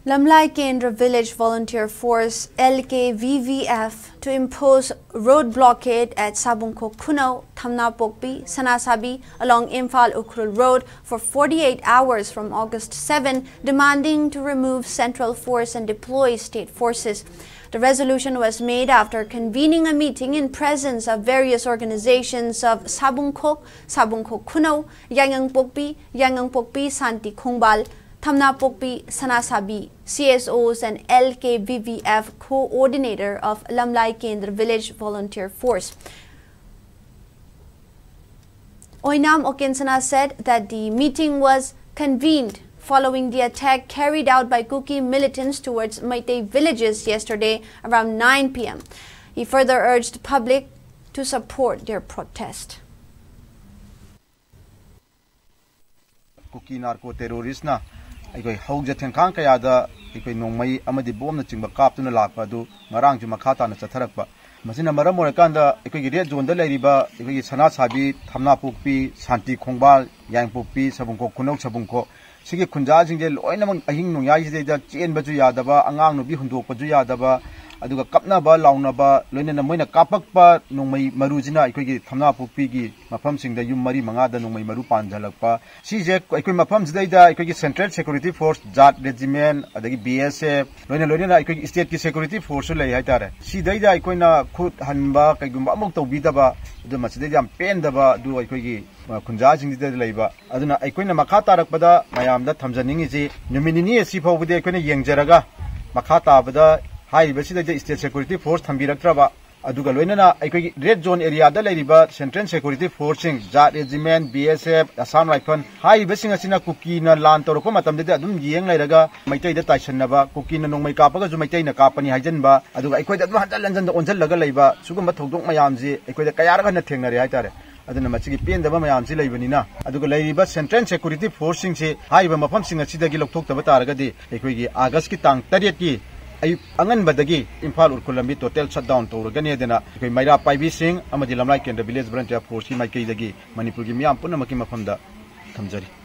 Lamlai Kendra Village Volunteer Force LKVVF to impose road blockade at Sabungkok Kunau, Thamna Pokpi, Sanasabi along Imphal Ukhrul Road for 48 hours from August 7, demanding to remove central force and deploy state forces. The resolution was made after convening a meeting in presence of various organizations of Sabungkok, Sabungkok Kunau, Yangang Pokpi, Santi Khongbal, Thamna Pokpi, Sanasabi, CSOs and LKVVF coordinator of Lamlai Kendra Village Volunteer Force. Oinam Okinsana said that the meeting was convened following the attack carried out by Kuki militants towards Meitei villages yesterday around 9 p.m. He further urged the public to support their protest. Kuki narco-terrorist na I Hojatan Kankayada, Nongmai, Amadi Bom, the Chimba Captain Lapadu, Marang Jumakata and Satarakpa. Masina Maramorakanda, Equid Zone de Ladiba, Sanat Sabi, Thamna Pokpi, Santi Khongbal, Yang Pokpi, Sabunko, Kuno Sabunko, Sigi Kunjazing del Oinamon Ahing Noyai, Chen Bajuyadaba, Angang Bihundo Pajuyadaba, Aduga Kapnaba, Launaba, Lena Moina Kapakpa, Nongmai Maruzina, Equid Thamna Pokpi, Mapam Sing the Yumari Mangada, Nongmai Marupan Jalapa, Sijek, Equimapams Data, Equid Central Security Force, Jat Regiment, the BSF, Lena Equid State Security Force, Layatare. She Data, Equina, Kut Hanba, Kagumamok Vidaba, the Masidam Pendaba, do Equid Kunjazing the labor. Aduna Equina Makata Pada, Mayam that Tamzaning, Numini Sipo with the Equina Yang Jaraga, Makata Bada. High Basida State Security Force Tambiraktrava, Adugalena, a red zone area, the Ladiba, Central Security Forcing, Jat Regiment, BSF, Assam Rifle, High Basingasina Kukina, Lantorocomatam, the Dum Yang Ladaga, Maitay the Taishanaba, Kukina no Makapa, Zumaitana Kapani Hajanba, Adu equate at Mahalan and the Onzelaga Laba, Sugumatok Mayamzi, equate Kayara and the Tenari. Adana Machiki Pin the Mayamzi Lavanina, Adugalaiba, Central Security Forcing, High Mapam Singer Sidagil Tok Tabatagadi, Equigi, Agaski Tang, Tariati. Angan badagi Imphal Urkulambi total shutdown to Ganedena, Maira Paibi Singh, Amadi Lamlai Kendra Village Branch of Force, Maiki Dagi, Manipur Gimiam Punamaki Mafanda, Kamjari.